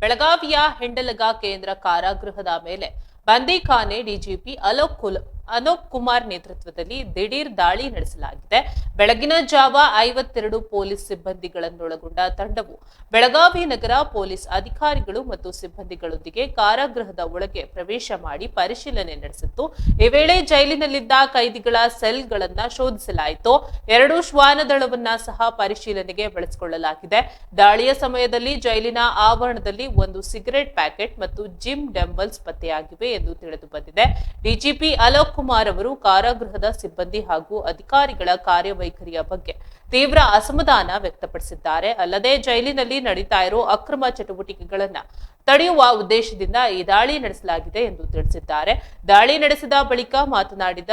ಬೆಳಗಾವಿಯ ಹೆಂಡಲಗ ಕೇಂದ್ರ ಕಾರಾಗೃಹದ ಮೇಲೆ ಬಂದಿಖಾನೆ ಡಿಜಿಪಿ ಅಲೋಕ್ ಕುಮಾರ್ ನೇತೃತ್ವದಲ್ಲಿ ದಿಢೀರ್ ದಾಳಿ ನಡೆಸಲಾಗಿದೆ. ಬೆಳಗಿನ ಜಾವ 52 ಪೊಲೀಸ್ ಸಿಬ್ಬಂದಿಗಳನ್ನೊಳಗೊಂಡ ತಂಡವು ಬೆಳಗಾವಿ ನಗರ ಪೊಲೀಸ್ ಅಧಿಕಾರಿಗಳು ಮತ್ತು ಸಿಬ್ಬಂದಿಗಳೊಂದಿಗೆ ಕಾರಾಗೃಹದ ಒಳಗೆ ಪ್ರವೇಶ ಮಾಡಿ ಪರಿಶೀಲನೆ ನಡೆಸಿತ್ತು. ಈ ವೇಳೆ ಜೈಲಿನಲ್ಲಿದ್ದ ಕೈದಿಗಳ ಸೆಲ್ಗಳನ್ನು ಶೋಧಿಸಲಾಯಿತು. 2 ಶ್ವಾನದಳವನ್ನ ಸಹ ಪರಿಶೀಲನೆಗೆ ಬಳಸಿಕೊಳ್ಳಲಾಗಿದೆ. ದಾಳಿಯ ಸಮಯದಲ್ಲಿ ಜೈಲಿನ ಆವರಣದಲ್ಲಿ 1 ಸಿಗರೆಟ್ ಪ್ಯಾಕೆಟ್ ಮತ್ತು ಜಿಮ್ ಡಂಬಲ್ಸ್ ಪತ್ತೆಯಾಗಿವೆ ಎಂದು ತಿಳಿದು ಬಂದಿದೆ. ಡಿಜಿಪಿ ಅಲೋಕ್ ಕುಮಾರ್ ಅವರು ಕಾರಾಗೃಹದ ಸಿಬ್ಬಂದಿ ಹಾಗೂ ಅಧಿಕಾರಿಗಳ ಕಾರ್ಯವೈಖರಿಯ ಬಗ್ಗೆ ತೀವ್ರ ಅಸಮಾಧಾನ ವ್ಯಕ್ತಪಡಿಸಿದ್ದಾರೆ. ಅಲ್ಲದೆ ಜೈಲಿನಲ್ಲಿ ನಡೀತಾ ಇರೋ ಅಕ್ರಮ ಚಟುವಟಿಕೆಗಳನ್ನ ತಡೆಯುವ ಉದ್ದೇಶದಿಂದ ಈ ದಾಳಿ ನಡೆಸಲಾಗಿದೆ ಎಂದು ತಿಳಿಸಿದ್ದಾರೆ. ದಾಳಿ ನಡೆಸಿದ ಬಳಿಕ ಮಾತನಾಡಿದ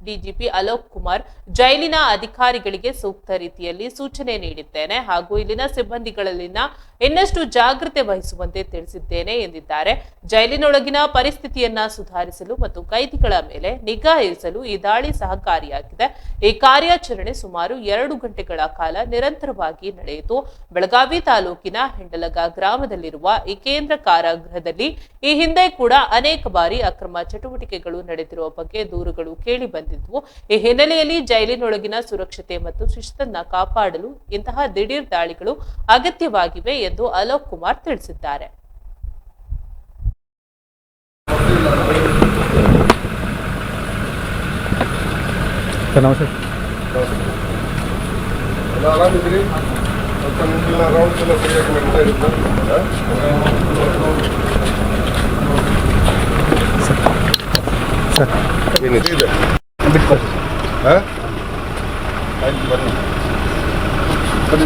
ಡಿಜಿಪಿ ಅಲೋಕ್ ಕುಮಾರ್, ಜೈಲಿನ ಅಧಿಕಾರಿಗಳಿಗೆ ಸೂಕ್ತ ರೀತಿಯಲ್ಲಿ ಸೂಚನೆ ನೀಡಿದ್ದೇನೆ ಹಾಗೂ ಇಲ್ಲಿನ ಸಿಬ್ಬಂದಿಗಳಲ್ಲಿನ ಇನ್ನಷ್ಟು ಜಾಗೃತೆ ವಹಿಸುವಂತೆ ತಿಳಿಸಿದ್ದೇನೆ ಎಂದಿದ್ದಾರೆ. ಜೈಲಿನೊಳಗಿನ ಪರಿಸ್ಥಿತಿಯನ್ನ ಸುಧಾರಿಸಲು ಮತ್ತು ಕೈದಿಗಳ ಮೇಲೆ ನಿಗಾ ಇರಿಸಲು ಈ ದಾಳಿ ಸಹಕಾರಿಯಾಗಿದೆ. ಈ ಕಾರ್ಯಾಚರಣೆ ಸುಮಾರು 2 ಗಂಟೆಗಳ ಕಾಲ ನಿರಂತರವಾಗಿ ನಡೆಯಿತು. ಬೆಳಗಾವಿ ತಾಲೂಕಿನ ಹೆಂಡಲಗ ಗ್ರಾಮದಲ್ಲಿರುವ ಈ ಕೇಂದ್ರ ಕಾರಾಗೃಹದಲ್ಲಿ ಈ ಹಿಂದೆ ಕೂಡ ಅನೇಕ ಬಾರಿ ಅಕ್ರಮ ಚಟುವಟಿಕೆಗಳು ನಡೆದಿರುವ ಬಗ್ಗೆ ದೂರುಗಳು ಕೇಳಿ ಬಂದಿದ್ವು. ಈ ಹಿನ್ನೆಲೆಯಲ್ಲಿ ಜೈಲಿನೊಳಗಿನ ಸುರಕ್ಷತೆ ಮತ್ತು ಶಿಸ್ತನ್ನ ಕಾಪಾಡಲು ಇಂತಹ ದಿಢೀರ್ ದಾಳಿಗಳು ಅಗತ್ಯವಾಗಿವೆ ಎಂದು ಅಲೋಕ್ ಕುಮಾರ್ ತಿಳಿಸಿದ್ದಾರೆ.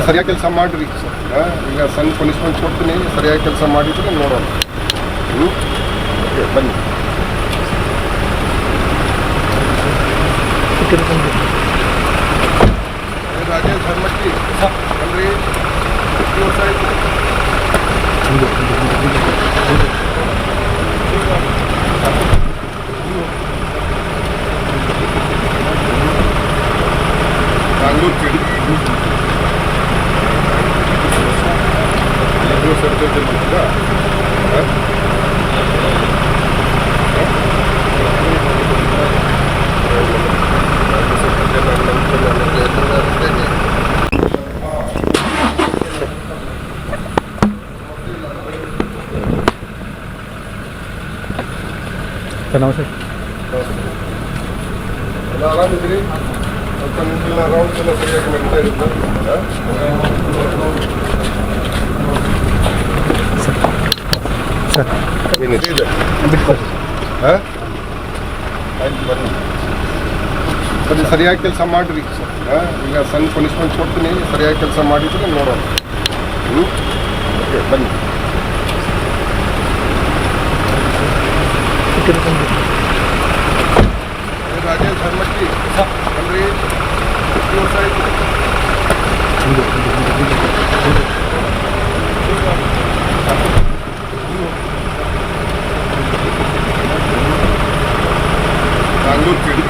ಸರಿಯಾಗಿ ಕೆಲಸ ಮಾಡ್ರಿ. ಈಗ ಸಣ್ಣ ಪನಿಷ್ಮೆಂಟ್ ಕೊಡ್ತೀನಿ, ಸರಿಯಾಗಿ ಕೆಲಸ ಮಾಡಿದ್ರೆ ನೋಡೋಣ. ಬನ್ನಿ. ರಾಜೇಶ್ ಹರ್ಮಟ್ಟಿ ಅಲ್ರಿ, ವರ್ಷ ಆಯ್ತು. ಕಾಂಗೂರ್ ಕಿಡಿ ಎಲ್ಲ ಆರಾಮಿದ್ರಿ? ಸ್ವಲ್ಪ ನಿಮ್ಗೆಲ್ಲ ರೌಂಡ್ಸ್ ಎಲ್ಲ ಸರಿಯಾಗಿ ಮಾಡ್ತಾ ಇರುತ್ತೆ. ಏನಿದೆ ಬನ್ನಿ, ಸರಿಯಾಗಿ ಕೆಲಸ ಮಾಡ್ರಿ. ಈಗ ಸಣ್ಣ ಪನಿಷ್ಮೆಂಟ್ ಕೊಡ್ತೀನಿ, ಸರಿಯಾಗಿ ಕೆಲಸ ಮಾಡಿದ್ರೆ ನೋಡೋಣ. ಬನ್ನಿ. ರಾಜೇಶ್ ಹರ್ಮಟ್ಟಿ ಅಲ್ರಿ, ವರ್ಷ ಆಯ್ತು. ಕಾಂಗೂರ್ ಕಿಡಿ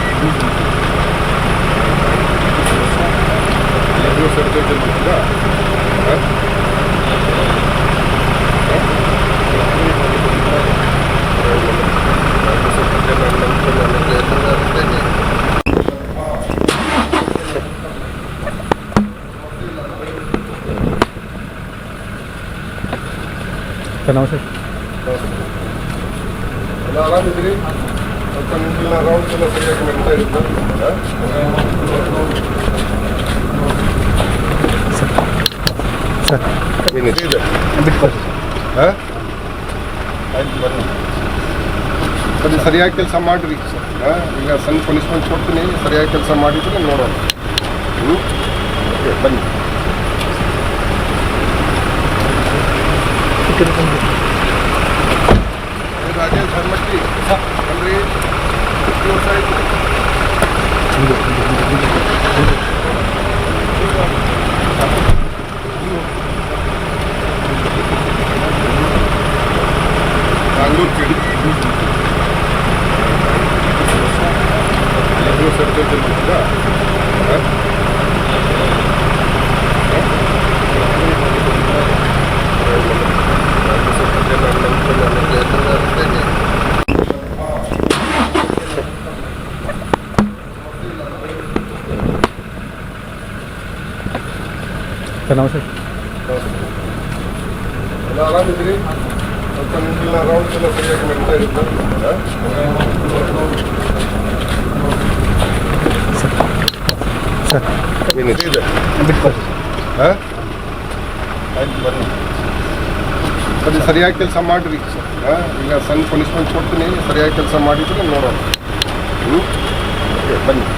ಎಲ್ಲ ಆರಾಮಿದ್ರಿ? ಸ್ವಲ್ಪ ನಿಮ್ಗೆಲ್ಲ ರೌಂಡ್ಸ್ ಎಲ್ಲ ಸರಿಯಾಗಿ ಮಾಡ್ತಾ ಇರುತ್ತೆ. ಏನಿದೆ ಬನ್ನಿ, ಸರಿಯಾಗಿ ಕೆಲಸ ಮಾಡ್ರಿ. ಈಗ ಸಣ್ಣ ಪನಿಷ್ಮೆಂಟ್ ಕೊಡ್ತೀನಿ, ಸರಿಯಾಗಿ ಕೆಲಸ ಮಾಡಿದ್ರೆ ನೋಡೋಣ. ಬನ್ನಿ. ರಾಜೇಶ್ ಹರ್ಮಟ್ಟಿ ಅಲ್ರಿ, ವರ್ಷ ಆಯ್ತು. ಕಾಂಗೂರ್ ಕಿಡಿ ಸರ್ ನಮಸ್ತೆ. ಎಲ್ಲ ಆರಾಮಿದ್ದೀರಿ? ಸ್ವಲ್ಪ ನಿಮ್ಗೆಲ್ಲ ರೌಂಡ್ಸ್ ಎಲ್ಲ ಸರಿಯಾಗಿ ನಡೀತಾ ಇರುತ್ತೆ? ಸರ್ ಏನಿದೆ ಇದೆ? ಬಿಟ್ಕೊಡಿ. ಹಾಂ, ಆಯ್ತು ಬನ್ನಿ. ಬನ್ನಿ, ಸರಿಯಾಗಿ ಕೆಲಸ ಮಾಡಿರಿ. ಹಾಂ, ಈಗ ಸಣ್ಣ ಪನಿಷ್ಮೆಂಟ್ ಕೊಡ್ತೀನಿ, ಸರಿಯಾಗಿ ಕೆಲಸ ಮಾಡಿದ್ರೆ ನೋಡೋಣ. ಓಕೆ, ಬನ್ನಿ.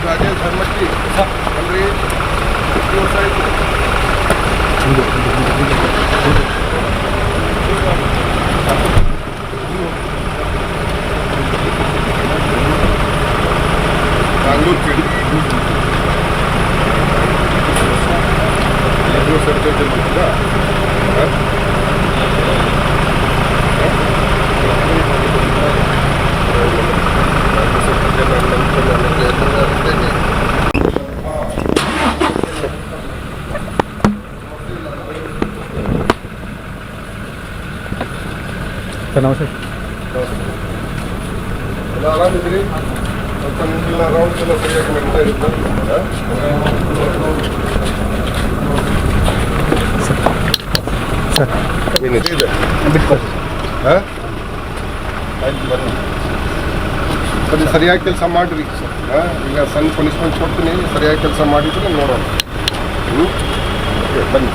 ರಾಜೇಶ್ ಹನುಮಟ್ಟಿ ಬನ್ರಿ. ಎಷ್ಟು ವರ್ಷ ಆಯ್ತು? ಕಾಂಗ್ಳೂರು ಕಿಡಿ ಸರ್ ನಮಸ್ತೆ. ಎಲ್ಲ ಆರಾಮಿದ್ದೀರಿ? ಸ್ವಲ್ಪ ನಿಮ್ಗೆಲ್ಲ ರೌಂಡ್ಸ್ ಎಲ್ಲ ಸರಿಯಾಗಿ ನಡೀತಾ ಇರುತ್ತೆ? ಸರ್ ಏನಿದೆ ಇದೆ? ಬಿಟ್ಕೊಡಿ. ಹಾಂ, ಆಯ್ತು ಬನ್ನಿ. ಬನ್ನಿ, ಸರಿಯಾಗಿ ಕೆಲಸ ಮಾಡಿರಿ. ಹಾಂ, ಈಗ ಸಣ್ಣ ಪನಿಷ್ಮೆಂಟ್ ಕೊಡ್ತೀನಿ, ಸರಿಯಾಗಿ ಕೆಲಸ ಮಾಡಿದ್ರೆ ನೋಡೋಣ. ಓಕೆ, ಬನ್ನಿ.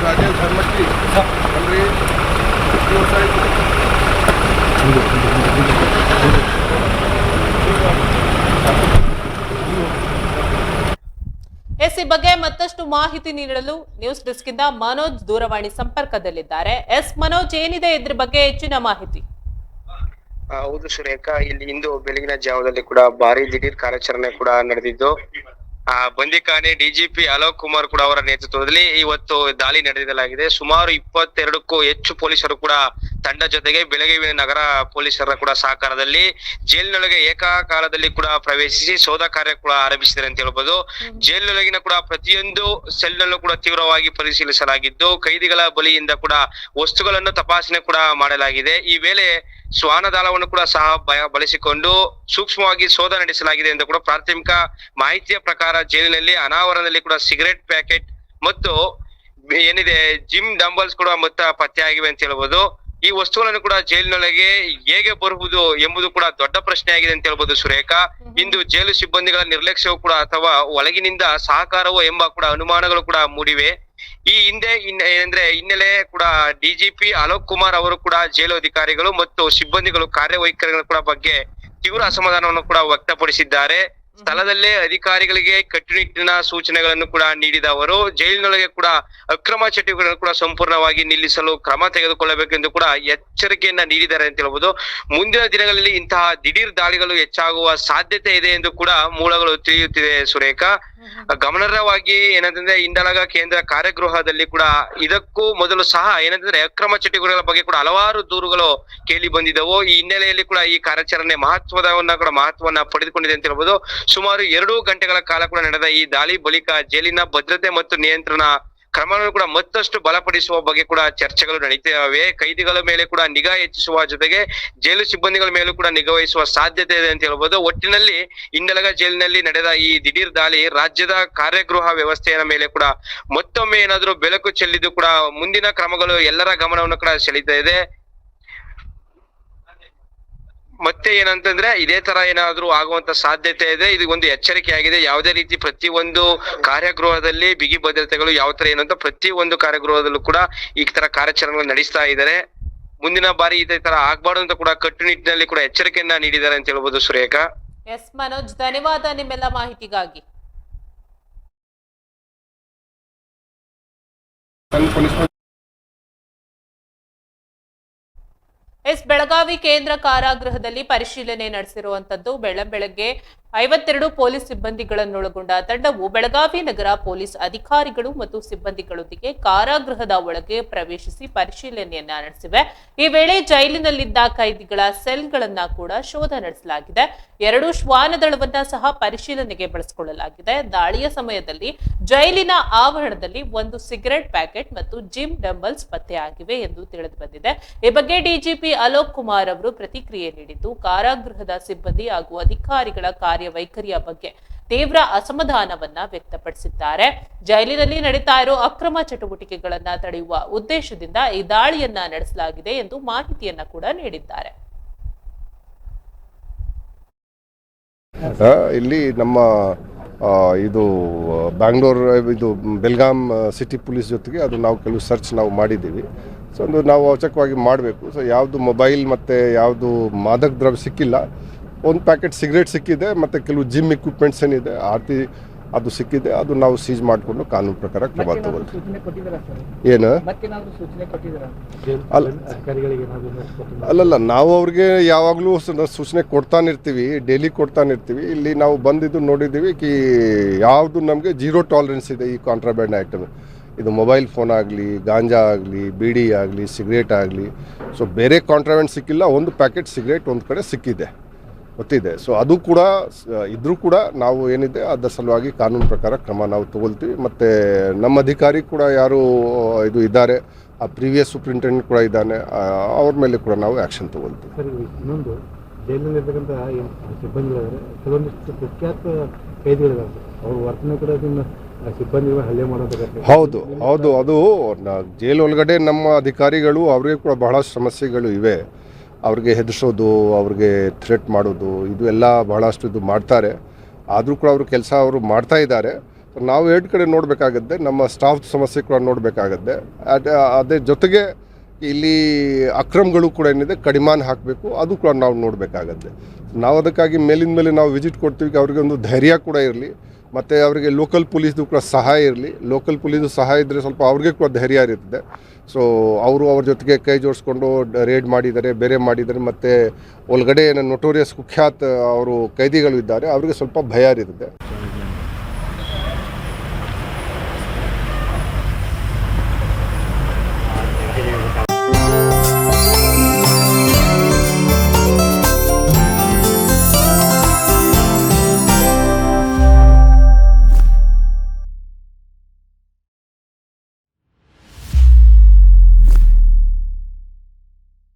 ರಾಜೇಶ್ ಹನುಮಟ್ಟಿ ಬನ್ರಿ. ಎಷ್ಟು ವರ್ಷ ಆಯ್ತು? ಈ ಬಗ್ಗೆ ಮತ್ತಷ್ಟು ಮಾಹಿತಿ ನೀಡಲು ನ್ಯೂಸ್ ಡೆಸ್ಕ್ ಇಂದ ಮನೋಜ್ ದೂರವಾಣಿ ಸಂಪರ್ಕದಲ್ಲಿದ್ದಾರೆ. ಮನೋಜ್, ಏನಿದೆ ಇದ್ರ ಬಗ್ಗೆ ಹೆಚ್ಚಿನ ಮಾಹಿತಿ? ಹೌದು ಸುರೇಖಾ, ಇಲ್ಲಿ ಇಂದು ಬೆಳಗಿನ ಜಾವದಲ್ಲಿ ಕೂಡ ಭಾರಿ ದಿಢೀರ್ ಕಾರ್ಯಾಚರಣೆ ಕೂಡ ನಡೆದಿದ್ದು, ಬಂದಿಖಾನೆ ಡಿಜಿಪಿ ಅಲೋಕ್ ಕುಮಾರ್ ಕೂಡ ಅವರ ನೇತೃತ್ವದಲ್ಲಿ ಇವತ್ತು ದಾಳಿ ನಡೆಸಲಾಗಿದೆ. ಸುಮಾರು 22ಕ್ಕೂ ಹೆಚ್ಚು ಪೊಲೀಸರು ಕೂಡ ತಂಡ ಜೊತೆಗೆ ಬೆಳಗಾವಿ ನಗರ ಪೊಲೀಸರ ಕೂಡ ಸಹಕಾರದಲ್ಲಿ ಜೈಲಿನೊಳಗೆ ಏಕಕಾಲದಲ್ಲಿ ಕೂಡ ಪ್ರವೇಶಿಸಿ ಶೋಧ ಕಾರ್ಯ ಕೂಡ ಆರಂಭಿಸಿದ್ದಾರೆ ಅಂತ ಹೇಳ್ಬೋದು. ಜೈಲಿನೊಳಗಿನ ಕೂಡ ಪ್ರತಿಯೊಂದು ಸೆಲ್ ನಲ್ಲೂ ಕೂಡ ತೀವ್ರವಾಗಿ ಪರಿಶೀಲಿಸಲಾಗಿದ್ದು, ಕೈದಿಗಳ ಬಳಿಯಿಂದ ಕೂಡ ವಸ್ತುಗಳನ್ನು ತಪಾಸಣೆ ಕೂಡ ಮಾಡಲಾಗಿದೆ. ಈ ವೇಳೆ ಶ್ವಾನದಾಳವನ್ನು ಕೂಡ ಸಹ ಬಳಸಿಕೊಂಡು ಸೂಕ್ಷ್ಮವಾಗಿ ಶೋಧ ನಡೆಸಲಾಗಿದೆ ಎಂದು ಕೂಡ ಪ್ರಾಥಮಿಕ ಮಾಹಿತಿಯ ಪ್ರಕಾರ ಜೈಲಿನಲ್ಲಿ ಅನಾವರಣದಲ್ಲಿ ಕೂಡ ಸಿಗರೆಟ್ ಪ್ಯಾಕೆಟ್ ಮತ್ತು ಏನಿದೆ ಜಿಮ್ ಡಂಬಲ್ಸ್ ಕೂಡ ಪತ್ತೆಯಾಗಿವೆ ಅಂತ ಹೇಳ್ಬೋದು. ಈ ವಸ್ತುಗಳನ್ನು ಕೂಡ ಜೈಲಿನೊಳಗೆ ಹೇಗೆ ಬರುವುದು ಎಂಬುದು ಕೂಡ ದೊಡ್ಡ ಪ್ರಶ್ನೆ ಆಗಿದೆ ಅಂತ ಹೇಳ್ಬೋದು ಸುರೇಖಾ. ಇಂದು ಜೈಲು ಸಿಬ್ಬಂದಿಗಳ ನಿರ್ಲಕ್ಷ್ಯವೂ ಕೂಡ ಅಥವಾ ಒಳಗಿನಿಂದ ಸಹಕಾರವೋ ಎಂಬ ಕೂಡ ಅನುಮಾನಗಳು ಕೂಡ ಮೂಡಿವೆ. ಈ ಹಿಂದೆ ಹಿನ್ನೆಲೆ ಕೂಡ ಡಿಜಿಪಿ ಅಲೋಕ್ ಕುಮಾರ್ ಅವರು ಕೂಡ ಜೈಲು ಅಧಿಕಾರಿಗಳು ಮತ್ತು ಸಿಬ್ಬಂದಿಗಳು ಕಾರ್ಯವೈಖರಿಗಳ ಕೂಡ ಬಗ್ಗೆ ತೀವ್ರ ಅಸಮಾಧಾನವನ್ನು ಕೂಡ ವ್ಯಕ್ತಪಡಿಸಿದ್ದಾರೆ. ಸ್ಥಳದಲ್ಲೇ ಅಧಿಕಾರಿಗಳಿಗೆ ಕಟ್ಟುನಿಟ್ಟಿನ ಸೂಚನೆಗಳನ್ನು ಕೂಡ ನೀಡಿದ ಅವರು ಜೈಲಿನೊಳಗೆ ಕೂಡ ಅಕ್ರಮ ಚಟುವಟಿಕೆಗಳನ್ನು ಕೂಡ ಸಂಪೂರ್ಣವಾಗಿ ನಿಲ್ಲಿಸಲು ಕ್ರಮ ತೆಗೆದುಕೊಳ್ಳಬೇಕೆಂದು ಕೂಡ ಎಚ್ಚರಿಕೆಯನ್ನ ನೀಡಿದ್ದಾರೆ ಅಂತ ಹೇಳ್ಬೋದು. ಮುಂದಿನ ದಿನಗಳಲ್ಲಿ ಇಂತಹ ದಿಢೀರ್ ದಾಳಿಗಳು ಹೆಚ್ಚಾಗುವ ಸಾಧ್ಯತೆ ಇದೆ ಎಂದು ಕೂಡ ಮೂಲಗಳು ತಿಳಿಯುತ್ತಿದೆ ಸುರೇಖಾ. ಗಮನಾರ್ಹವಾಗಿ ಏನಂತಂದ್ರೆ ಇಂಡಲಗ ಕೇಂದ್ರ ಕಾರ್ಯಗೃಹದಲ್ಲಿ ಕೂಡ ಇದಕ್ಕೂ ಮೊದಲು ಸಹ ಅಕ್ರಮ ಚಟುವಟಿಕೆಗಳ ಬಗ್ಗೆ ಕೂಡ ಹಲವಾರು ದೂರುಗಳು ಕೇಳಿ ಬಂದಿದ್ದವು. ಈ ಹಿನ್ನೆಲೆಯಲ್ಲಿ ಕೂಡ ಈ ಕಾರ್ಯಾಚರಣೆ ಮಹತ್ವವನ್ನ ಪಡೆದುಕೊಂಡಿದೆ ಅಂತ ಹೇಳ್ಬೋದು. ಸುಮಾರು 2 ಗಂಟೆಗಳ ಕಾಲ ಕೂಡ ನಡೆದ ಈ ದಾಳಿ ಬಳಿಕ ಜೈಲಿನ ಭದ್ರತೆ ಮತ್ತು ನಿಯಂತ್ರಣ ಕ್ರಮಗಳನ್ನು ಕೂಡ ಮತ್ತಷ್ಟು ಬಲಪಡಿಸುವ ಬಗ್ಗೆ ಕೂಡ ಚರ್ಚೆಗಳು ನಡೀತಿವೆ. ಕೈದಿಗಳ ಮೇಲೆ ಕೂಡ ನಿಗಾ ಹೆಚ್ಚಿಸುವ ಜೊತೆಗೆ ಜೈಲು ಸಿಬ್ಬಂದಿಗಳ ಮೇಲೂ ಕೂಡ ನಿಗಾ ವಹಿಸುವ ಸಾಧ್ಯತೆ ಇದೆ ಅಂತ ಹೇಳ್ಬೋದು. ಒಟ್ಟಿನಲ್ಲಿ ಇಂಡಲಗ ಜೈಲಿನಲ್ಲಿ ನಡೆದ ಈ ದಿಢೀರ್ ದಾಳಿ ರಾಜ್ಯದ ಕಾರ್ಯಗೃಹ ವ್ಯವಸ್ಥೆಯ ಮೇಲೆ ಕೂಡ ಮತ್ತೊಮ್ಮೆ ಏನಾದ್ರೂ ಬೆಳಕು ಚೆಲ್ಲಿದ್ದು ಕೂಡ ಮುಂದಿನ ಕ್ರಮಗಳು ಎಲ್ಲರ ಗಮನವನ್ನು ಕೂಡ ಸೆಳೀತಾ ಇದೆ. ಮತ್ತೆ ಏನಂತಂದ್ರೆ ಇದೇ ತರ ಏನಾದ್ರೂ ಆಗುವಂತ ಸಾಧ್ಯತೆ ಇದೆ. ಇದು ಒಂದು ಎಚ್ಚರಿಕೆ ಆಗಿದೆ. ಯಾವುದೇ ರೀತಿ ಪ್ರತಿಯೊಂದು ಕಾರ್ಯಗೃಹದಲ್ಲಿ ಬಿಗಿ ಭದ್ರತೆಗಳು ಯಾವ ತರ ಏನಂತ ಪ್ರತಿಯೊಂದು ಕಾರ್ಯಗೃಹದಲ್ಲೂ ಕೂಡ ಈ ತರ ಕಾರ್ಯಾಚರಣೆಗಳು ನಡೆಸ್ತಾ ಇದ್ದಾರೆ. ಮುಂದಿನ ಬಾರಿ ಇದೇ ತರ ಆಗ್ಬಾರ್ದು ಅಂತ ಕೂಡ ಕಟ್ಟುನಿಟ್ಟಿನಲ್ಲಿ ಕೂಡ ಎಚ್ಚರಿಕೆಯನ್ನ ನೀಡಿದ್ದಾರೆ ಅಂತ ಹೇಳ್ಬೋದು ಸುರೇಖಾ. ಮನೋಜ್, ಧನ್ಯವಾದ ನಿಮ್ಮೆಲ್ಲ ಮಾಹಿತಿಗಾಗಿ. ಬೆಳಗಾವಿ ಕೇಂದ್ರ ಕಾರಾಗೃಹದಲ್ಲಿ ಪರಿಶೀಲನೆ ನಡೆಸಿರುವಂತದ್ದು. ಬೆಳಗ್ಗೆ 52 ಪೊಲೀಸ್ ಸಿಬ್ಬಂದಿಗಳನ್ನೊಳಗೊಂಡ ತಂಡವು ಬೆಳಗಾವಿ ನಗರ ಪೊಲೀಸ್ ಅಧಿಕಾರಿಗಳು ಮತ್ತು ಸಿಬ್ಬಂದಿಗಳೊಂದಿಗೆ ಕಾರಾಗೃಹದ ಒಳಗೆ ಪ್ರವೇಶಿಸಿ ಪರಿಶೀಲನೆಯನ್ನ ನಡೆಸಿವೆ. ಈ ವೇಳೆ ಜೈಲಿನಲ್ಲಿದ್ದ ಕೈದಿಗಳ ಸೆಲ್ಗಳನ್ನ ಕೂಡ ಶೋಧ ನಡೆಸಲಾಗಿದೆ. 2 ಶ್ವಾನದಳವನ್ನ ಸಹ ಪರಿಶೀಲನೆಗೆ ಬಳಸಿಕೊಳ್ಳಲಾಗಿದೆ. ದಾಳಿಯ ಸಮಯದಲ್ಲಿ ಜೈಲಿನ ಆವರಣದಲ್ಲಿ 1 ಸಿಗರೆಟ್ ಪ್ಯಾಕೆಟ್ ಮತ್ತು ಜಿಮ್ ಡಂಬಲ್ಸ್ ಪತ್ತೆಯಾಗಿವೆ ಎಂದು ತಿಳಿದು ಬಂದಿದೆ. ಈ ಬಗ್ಗೆ ಡಿಜಿಪಿ ಅಲೋಕ್ ಕುಮಾರ್ ಅವರು ಪ್ರತಿಕ್ರಿಯೆ ನೀಡಿದ್ದು, ಕಾರಾಗೃಹದ ಸಿಬ್ಬಂದಿ ಹಾಗೂ ಅಧಿಕಾರಿಗಳ ಕಾರ್ಯವೈಖರಿಯ ಬಗ್ಗೆ ತೀವ್ರ ಅಸಮಾಧಾನವನ್ನ ವ್ಯಕ್ತಪಡಿಸಿದ್ದಾರೆ. ಜೈಲಿನಲ್ಲಿ ನಡೀತಾ ಇರೋ ಅಕ್ರಮ ಚಟುವಟಿಕೆಗಳನ್ನ ತಡೆಯುವ ಉದ್ದೇಶದಿಂದ ಈ ದಾಳಿಯನ್ನ ನಡೆಸಲಾಗಿದೆ ಎಂದು ಮಾಹಿತಿಯನ್ನ ಕೂಡ ನೀಡಿದ್ದಾರೆ. ಇಲ್ಲಿ ನಮ್ಮ ಇದು ಬ್ಯಾಂಗ್ಳೂರ್ ಇದು ಬೆಲ್ಗಾಂ ಸಿಟಿ ಪೊಲೀಸ್ ಜೊತೆಗೆ ಅದು ನಾವು ಕೆಲವು ಸರ್ಚ್ ನಾವು ಮಾಡಿದ್ದೀವಿ. ಸೊ ಒಂದು ನಾವು ಅವಶ್ಯಕವಾಗಿ ಮಾಡಬೇಕು. ಸೊ ಯಾವುದು ಮೊಬೈಲ್ ಮತ್ತು ಯಾವುದು ಮಾದಕ ದ್ರವ್ಯ ಸಿಕ್ಕಿಲ್ಲ. 1 ಪ್ಯಾಕೆಟ್ ಸಿಗರೇಟ್ ಸಿಕ್ಕಿದೆ ಮತ್ತು ಕೆಲವು ಜಿಮ್ ಇಕ್ವಿಪ್ಮೆಂಟ್ಸ್ ಏನಿದೆ ಅದು ಸಿಕ್ಕಿದೆ. ಅದು ನಾವು ಸೀಜ್ ಮಾಡಿಕೊಂಡು ಕಾನೂನು ಪ್ರಕಾರ ಕ್ರಮ ತಗೊಳ್ತೀವಿ. ಏನು ಅಲ್ಲಲ್ಲ, ನಾವು ಅವ್ರಿಗೆ ಯಾವಾಗಲೂ ಸೂಚನೆ ಕೊಡ್ತಾನಿರ್ತೀವಿ, ಡೈಲಿ ಕೊಡ್ತಾನಿರ್ತೀವಿ. ಇಲ್ಲಿ ನಾವು ಬಂದಿದ್ದು ನೋಡಿದ್ದೀವಿ ಕಿ ಯಾವುದು ನಮಗೆ 0 ಟಾಲರೆನ್ಸ್ ಇದೆ ಈ ಕಾಂಟ್ರಾಬ್ಯಾಂಡ್ ಐಟಮ್. ಇದು ಮೊಬೈಲ್ ಫೋನ್ ಆಗಲಿ, ಗಾಂಜಾ ಆಗಲಿ, ಬೀಡಿ ಆಗಲಿ, ಸಿಗರೇಟ್ ಆಗಲಿ. ಸೊ ಬೇರೆ ಕಾಂಟ್ರಾಬ್ಯಾಂಡ್ ಸಿಕ್ಕಿಲ್ಲ. 1 ಪ್ಯಾಕೆಟ್ ಸಿಗರೇಟ್ ಒಂದು ಕಡೆ ಸಿಕ್ಕಿದೆ, ಗೊತ್ತಿದೆ. ಸೊ ಅದು ಕೂಡ ಇದ್ರೂ ಕೂಡ ನಾವು ಏನಿದೆ ಅದರ ಸಲುವಾಗಿ ಕಾನೂನು ಪ್ರಕಾರ ಕ್ರಮ ನಾವು ತಗೊಳ್ತೀವಿ. ಮತ್ತು ನಮ್ಮ ಅಧಿಕಾರಿ ಕೂಡ ಯಾರು ಇದು ಇದ್ದಾರೆ, ಆ ಪ್ರೀವಿಯಸ್ ಸೂಪ್ರಿಂಟೆಂಡೆಂಟ್ ಕೂಡ ಇದ್ದಾನೆ, ಅವ್ರ ಮೇಲೆ ಕೂಡ ನಾವು ಆ್ಯಕ್ಷನ್ ತಗೊಳ್ತೀವಿ. ಸರ್, ಇನ್ನೊಂದು ಜೈಲಿನಲ್ಲಿರ್ತಕ್ಕಂಥ ಸಿಬ್ಬಂದಿಗಳಿದ್ದಾರೆ, ಕೆಲವೊಂದಿಷ್ಟು ಕುಖ್ಯಾತ ಕೈದಿಗಳಿದ್ದಾರೆ, ಅವ್ರ ವರ್ತನೆ ಕೂಡ ಸಿಬ್ಬಂದಿಗಳು ಹಲ್ಲೆ ಮಾಡೋದು. ಹೌದು, ಅದು ಜೈಲ್ ಒಳಗಡೆ ನಮ್ಮ ಅಧಿಕಾರಿಗಳು ಅವರಿಗೆ ಕೂಡ ಬಹಳಷ್ಟು ಸಮಸ್ಯೆಗಳು ಇವೆ. ಅವ್ರಿಗೆ ಹೆದರ್ಸೋದು, ಅವ್ರಿಗೆ ಥ್ರೆಟ್ ಮಾಡೋದು, ಇದು ಎಲ್ಲ ಬಹಳಷ್ಟು ಇದು ಮಾಡ್ತಾರೆ. ಆದರೂ ಕೂಡ ಅವರು ಕೆಲಸ ಅವರು ಮಾಡ್ತಾ ಇದ್ದಾರೆ. ನಾವು 2 ಕಡೆ ನೋಡಬೇಕಾಗತ್ತೆ. ನಮ್ಮ ಸ್ಟಾಫ್ ಸಮಸ್ಯೆ ಕೂಡ ನೋಡಬೇಕಾಗತ್ತೆ. ಅದೇ ಜೊತೆಗೆ ಇಲ್ಲಿ ಅಕ್ರಮಗಳು ಕೂಡ ಏನಿದೆ ಕಡಿಮಾನ ಹಾಕಬೇಕು, ಅದು ಕೂಡ ನಾವು ನೋಡಬೇಕಾಗತ್ತೆ. ನಾವು ಅದಕ್ಕಾಗಿ ಮೇಲಿಂದ ಮೇಲೆ ನಾವು ವಿಸಿಟ್ ಕೊಡ್ತೀವಿ. ಅವ್ರಿಗೆ ಒಂದು ಧೈರ್ಯ ಕೂಡ ಇರಲಿ, ಮತ್ತು ಅವರಿಗೆ ಲೋಕಲ್ ಪೊಲೀಸ್ದು ಕೂಡ ಸಹಾಯ ಇರಲಿ. ಲೋಕಲ್ ಪೊಲೀಸು ಸಹಾಯ ಇದ್ದರೆ ಸ್ವಲ್ಪ ಅವ್ರಿಗೆ ಕೂಡ ಧೈರ್ಯ ಇರ್ತದೆ. ಸೊ ಅವರು ಅವ್ರ ಜೊತೆಗೆ ಕೈ ಜೋಡಿಸ್ಕೊಂಡು ರೇಡ್ ಮಾಡಿದ್ದಾರೆ, ಬೇರೆ ಮಾಡಿದ್ದಾರೆ. ಮತ್ತು ಒಳಗಡೆ ಏನೋ ನೊಟೋರಿಯಸ್ ಕುಖ್ಯಾತ ಅವರು ಕೈದಿಗಳು ಇದ್ದಾರೆ, ಅವ್ರಿಗೆ ಸ್ವಲ್ಪ ಭಯ ಇರ್ತದೆ.